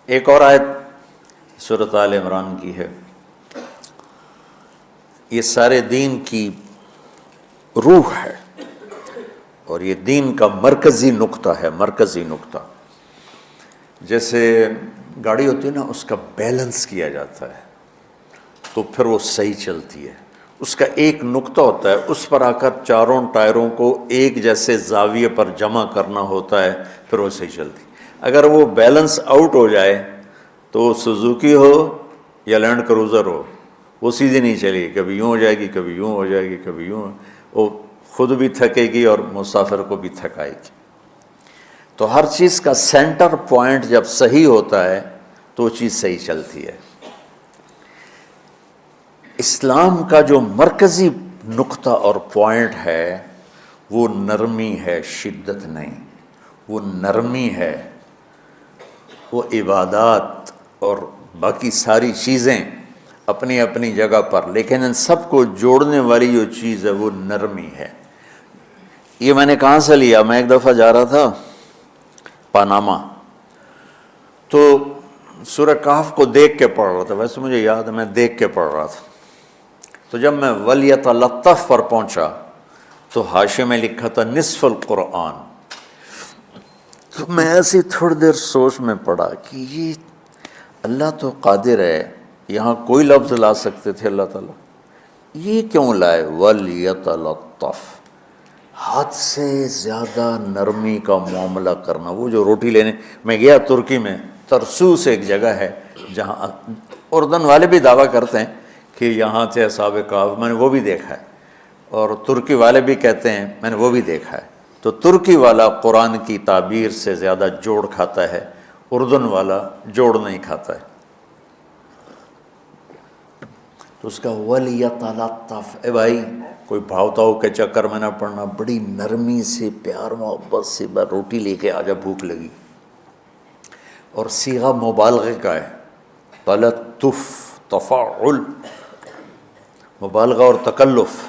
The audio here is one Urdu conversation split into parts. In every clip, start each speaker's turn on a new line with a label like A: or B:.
A: ایک اور آیت سورۃ آل عمران کی ہے، یہ سارے دین کی روح ہے اور یہ دین کا مرکزی نقطہ ہے، مرکزی نقطہ۔ جیسے گاڑی ہوتی ہے نا، اس کا بیلنس کیا جاتا ہے تو پھر وہ صحیح چلتی ہے۔ اس کا ایک نقطہ ہوتا ہے، اس پر آ کر چاروں ٹائروں کو ایک جیسے زاویے پر جمع کرنا ہوتا ہے، پھر وہ صحیح چلتی۔ اگر وہ بیلنس آؤٹ ہو جائے تو سوزوکی ہو یا لینڈ کروزر ہو، وہ سیدھی نہیں چلے گی، کبھی یوں ہو جائے گی، کبھی یوں ہو جائے گی، کبھی یوں، وہ خود بھی تھکے گی اور مسافر کو بھی تھکائے گی۔ تو ہر چیز کا سینٹر پوائنٹ جب صحیح ہوتا ہے تو وہ چیز صحیح چلتی ہے۔ اسلام کا جو مرکزی نقطہ اور پوائنٹ ہے وہ نرمی ہے، شدت نہیں، وہ نرمی ہے۔ وہ عبادات اور باقی ساری چیزیں اپنی اپنی جگہ پر، لیکن ان سب کو جوڑنے والی جو چیز ہے وہ نرمی ہے۔ یہ میں نے کہاں سے لیا؟ میں ایک دفعہ جا رہا تھا پاناما، تو سورہ کہف کو دیکھ کے پڑھ رہا تھا، ویسے مجھے یاد ہے میں دیکھ کے پڑھ رہا تھا۔ تو جب میں وَلْيَتَلَطَّفْ پر پہنچا تو حاشیے میں لکھا تھا نصف القرآن۔ تو میں ایسی تھوڑی دیر سوچ میں پڑا کہ یہ اللہ تو قادر ہے، یہاں کوئی لفظ لا سکتے تھے اللہ تعالیٰ، یہ کیوں لائے وَلْيَتَلَطَّفْ؟ حد سے زیادہ نرمی کا معاملہ کرنا۔ وہ جو روٹی لینے میں گیا ترکی میں، ترسوس ایک جگہ ہے جہاں اردن والے بھی دعویٰ کرتے ہیں کہ یہاں تھے اصحاب کہف، میں نے وہ بھی دیکھا ہے، اور ترکی والے بھی کہتے ہیں میں نے وہ بھی دیکھا ہے۔ تو ترکی والا قرآن کی تعبیر سے زیادہ جوڑ کھاتا ہے، اردن والا جوڑ نہیں کھاتا ہے۔ تو اس کا وَلْيَتَلَطَّفْ، اے بھائی کوئی بھاؤ تاؤ کے چکر میں نہ پڑنا، بڑی نرمی سے پیار محبت سے بس روٹی لے کے آجا، بھوک لگی۔ اور صیغہ مبالغے کا ہے، تلطف، تفاعل، مبالغہ اور تکلف۔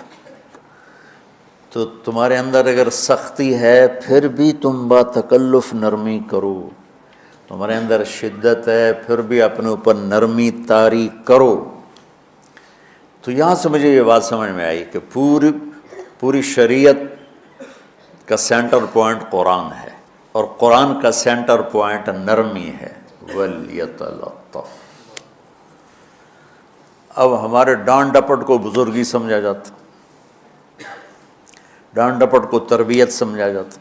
A: تو تمہارے اندر اگر سختی ہے پھر بھی تم با تکلف نرمی کرو، تمہارے اندر شدت ہے پھر بھی اپنے اوپر نرمی طاری کرو۔ تو یہاں سے مجھے یہ بات سمجھ میں آئی کہ پوری شریعت کا سینٹر پوائنٹ قرآن ہے، اور قرآن کا سینٹر پوائنٹ نرمی ہے، وَلْيَتَلَطَّفْ۔ اب ہمارے ڈانٹ ڈپٹ کو بزرگی سمجھا جاتا، ڈانٹ ڈپٹ کو تربیت سمجھا جاتا،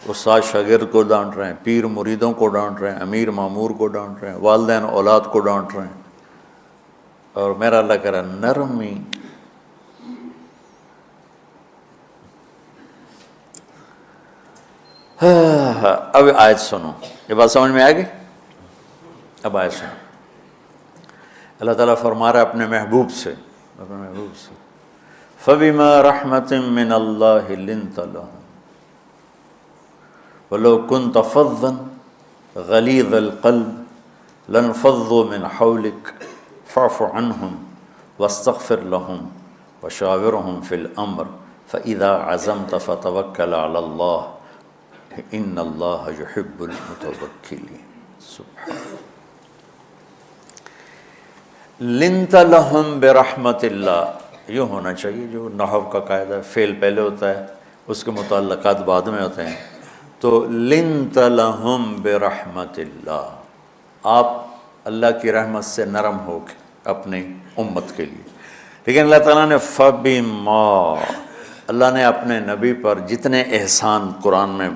A: استاد شاگرد کو ڈانٹ رہے ہیں، پیر مریدوں کو ڈانٹ رہے ہیں، امیر مامور کو ڈانٹ رہے ہیں، والدین اولاد کو ڈانٹ رہے ہیں، اور میرا اللہ کہہ رہا ہے نرمی۔ اب آیت سنو، یہ بات سمجھ میں آئے گی؟ اب آیت سنو، اللہ تعالیٰ فرما رہا ہے اپنے محبوب سے، فَبِمَا رَحْمَةٍ مِّنَ اللَّهِ لِنْتَ لَهُمْ وَلَوْ كُنْتَ فَظًّا غَلِيظَ الْقَلْبِ لَانفَضُّوا مِنْ حَوْلِكَ فَاعْفُ عَنْهُمْ وَاسْتَغْفِرْ لَهُمْ وَشَاوِرْهُمْ فِي الْأَمْرِ فَإِذَا عَزَمْتَ فَتَوَكَّلْ عَلَى اللَّهِ إِنَّ اللَّهَ يُحِبُّ الْمُتَوَكِّلِينَ۔ سبحان لنت لہم برحمت اللہ، یہ ہونا چاہیے جو نحو کا قاعدہ ہے، فعل پہلے ہوتا ہے اس کے متعلقات بعد میں ہوتے ہیں۔ تو لنت لہم برحمت اللہ، آپ اللہ کی رحمت سے نرم ہو کے اپنی امت کے لیے۔ لیکن اللہ تعالیٰ نے فبما، اللہ نے اپنے نبی پر جتنے احسان قرآن میں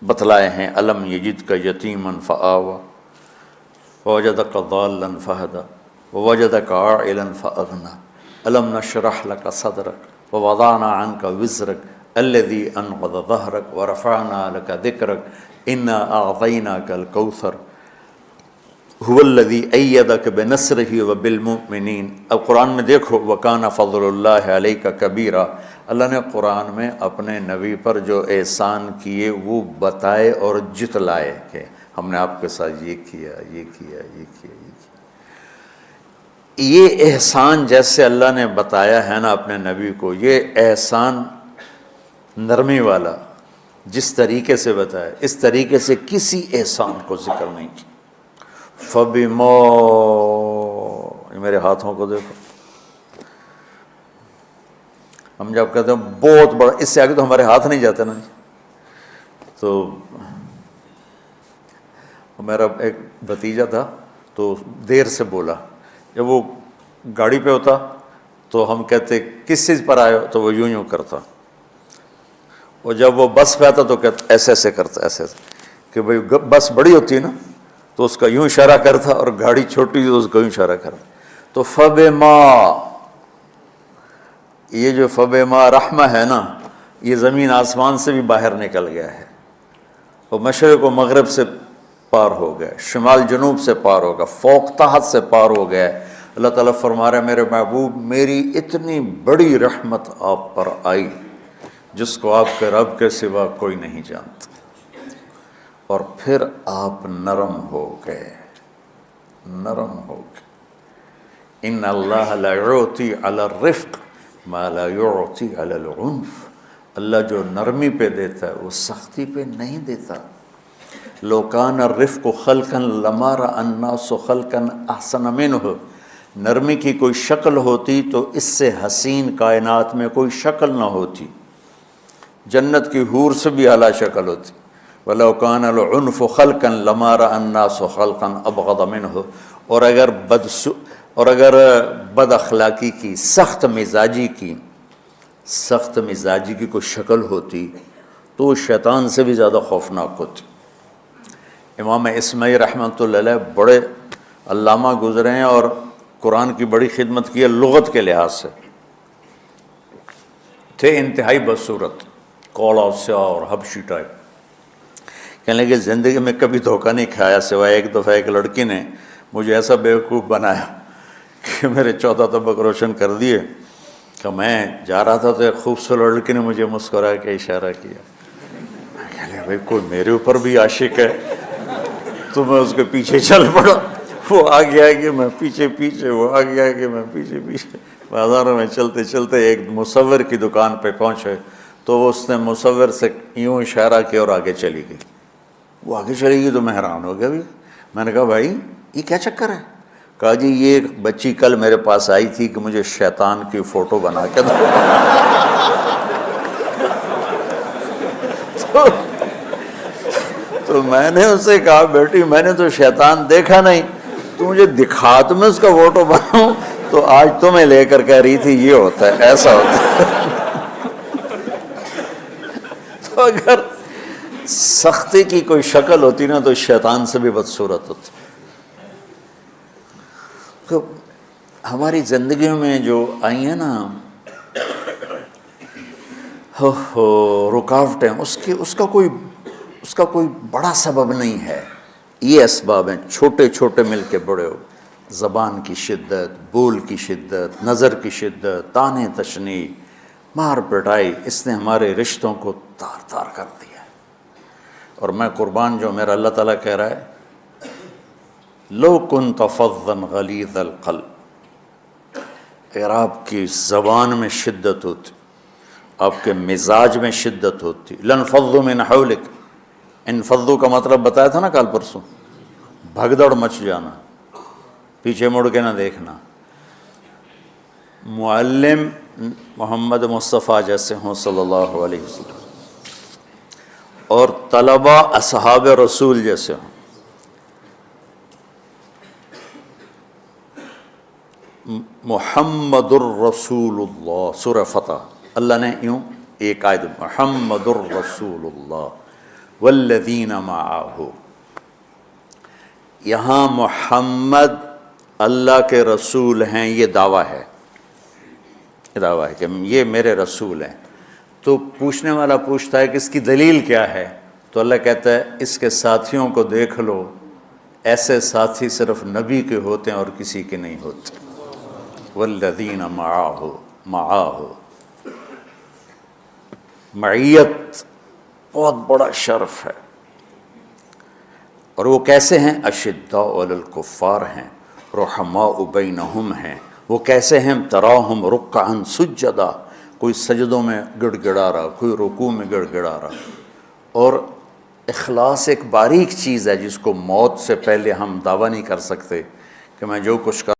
A: بتلائے ہیں، الم یجدک یتیما فآویٰ ووجدک ضالا فہدیٰ ووجدک عائلا فأغنیٰ الم نشرح لک صدرک ووضعنا عنک وزرک الذی انقض ظہرک ورفعنا لک ذکرک انا اعطیناک الکوثر هو الذی ایدک بنصرہ وبالمؤمنین۔ اب قرآن میں دیکھو وکان فضل اللہ علیک کبیرا، اللہ نے قرآن میں اپنے نبی پر جو احسان کیے وہ بتائے اور جتلائے کہ ہم نے آپ کے ساتھ یہ کیا، یہ کیا، یہ کیا، یہ کیا۔ یہ احسان جیسے اللہ نے بتایا ہے نا اپنے نبی کو، یہ احسان نرمی والا، جس طریقے سے بتایا اس طریقے سے کسی احسان کو ذکر نہیں کیا۔ فَبِمَا، یہ میرے ہاتھوں کو دیکھو، ہم جب کہتے ہیں بہت بڑا، اس سے آگے تو ہمارے ہاتھ نہیں جاتے نا۔ تو میرا ایک بھتیجا تھا تو دیر سے بولا، جب وہ گاڑی پہ ہوتا تو ہم کہتے کس چیز پر آئے ہو، تو وہ یوں کرتا، اور جب وہ بس پہ آتا تو کہتا ایسے ایسے کرتا، ایسے ایسے، کہ بھئی بس بڑی ہوتی ہے نا تو اس کا یوں اشارہ کرتا، اور گاڑی چھوٹی تو اس کا یوں اشارہ کرتا۔ تو فَبِمَا، یہ جو فَبِمَا رحمہ ہے نا، یہ زمین آسمان سے بھی باہر نکل گیا ہے، اور مشرق و مغرب سے پار ہو گیا، شمال جنوب سے پار ہوگا، فوق تحت سے پار ہو گیا ہے۔ اللہ تعالیٰ فرما رہا ہے میرے محبوب میری اتنی بڑی رحمت آپ پر آئی جس کو آپ کے رب کے سوا کوئی نہیں جانتا، اور پھر آپ نرم ہو گئے، نرم ہو گئے۔ ان اللہ لا یعطی علی الرفق ما لا یعطی علی العنف، اللہ جو نرمی پہ دیتا ہے وہ سختی پہ نہیں دیتا۔ لو کان الرفق خلقا لما رأى الناس خلقا احسن منه، نرمی کی کوئی شکل ہوتی تو اس سے حسین کائنات میں کوئی شکل نہ ہوتی، جنت کی حور سے بھی اعلیٰ شکل ہوتی۔ وَلَوْ كَانَ الْعُنْفُ خَلْقًا لَمَا رَأَى النَّاسُ خَلْقًا أَبْغَضَ مِنْهُ، اور اگر بد اخلاقی کی، سخت مزاجی کوئی شکل ہوتی تو وہ شیطان سے بھی زیادہ خوفناک ہوتی۔ امام اسماعیل رحمۃ اللہ علیہ بڑے علامہ گزرے ہیں اور قرآن کی بڑی خدمت کی ہے لغت کے لحاظ سے، تھے انتہائی بدصورت، کوڑا سیاہ اور حبشی ٹائپ۔ کہنے لگے زندگی میں کبھی دھوکہ نہیں کھایا سوائے ایک دفعہ ایک لڑکی نے مجھے ایسا بیوقوف بنایا کہ میرے 14 طبق روشن کر دیے، کہ میں جا رہا تھا تو ایک خوبصورت لڑکی نے مجھے مسکرا کے اشارہ کیا، میں کہہ لیا بھائی کوئی میرے اوپر بھی عاشق ہے، تو میں اس کے پیچھے چل پڑا، وہ آگے آگے میں پیچھے پیچھے، وہ آگے آگے میں پیچھے پیچھے، بازاروں میں چلتے چلتے ایک مصور کی دکان پہ پہنچے تو اس نے مصور سے یوں اشارہ کیا اور آگے چلی گئی۔ وہ آگے چلی گئی تو میں حیران ہو گیا بھی، میں نے کہا بھائی یہ کیا چکر ہے؟ کہا جی یہ ایک بچی کل میرے پاس آئی تھی کہ مجھے شیطان کی فوٹو بنا کے دو۔ تو میں نے اس سے کہا بیٹی میں نے تو شیطان دیکھا نہیں، تو مجھے دکھا تو میں اس کا فوٹو بناؤں، تو آج تمہیں لے کر کہہ رہی تھی یہ ہوتا ہے، ایسا ہوتا ہے۔ تو اگر سختی کی کوئی شکل ہوتی نا تو شیطان سے بھی بدصورت ہوتی۔ تو ہماری زندگیوں میں جو آئی ہیں نا رکاوٹیں، اس کا کوئی بڑا سبب نہیں ہے، یہ اسباب ہیں چھوٹے چھوٹے مل کے بڑے ہو، زبان کی شدت، بول کی شدت، نظر کی شدت، طعنے تشنیع، مار پٹائی، اس نے ہمارے رشتوں کو تار تار کر دیا ہے۔ اور میں قربان جو میرا اللہ تعالیٰ کہہ رہا ہے لو کنت فظا غلیظ القلب، اگر آپ کی زبان میں شدت ہوتی، آپ کے مزاج میں شدت ہوتی، لانفضوا من حولک، انفضوا کا مطلب بتایا تھا نا کل پرسوں، بھگدڑ مچ جانا، پیچھے مڑ کے نہ دیکھنا۔ معلم محمد مصطفیٰ جیسے ہوں صلی اللہ علیہ وسلم، اور طلبہ اصحاب رسول جیسے ہوں، محمد الرسول اللہ، سورہ فتح اللہ نے یوں ایک آیت محمد الرسول اللہ والذین معہ، یہاں محمد اللہ کے رسول ہیں، یہ دعویٰ ہے، کہ یہ میرے رسول ہیں۔ تو پوچھنے والا پوچھتا ہے کہ اس کی دلیل کیا ہے؟ تو اللہ کہتا ہے اس کے ساتھیوں کو دیکھ لو، ایسے ساتھی صرف نبی کے ہوتے ہیں اور کسی کے نہیں ہوتے۔ والذین معہ، معیت بہت بڑا شرف ہے۔ اور وہ کیسے ہیں؟ اشداء علی الکفار ہیں، رحماء بینہم ہیں۔ وہ کیسے ہیں؟ تراہم رکعا سجدا، کوئی سجدوں میں گڑ گڑا رہا، کوئی رکوع میں گڑ گڑا رہا، اور اخلاص ایک باریک چیز ہے جس کو موت سے پہلے ہم دعویٰ نہیں کر سکتے کہ میں جو کچھ کر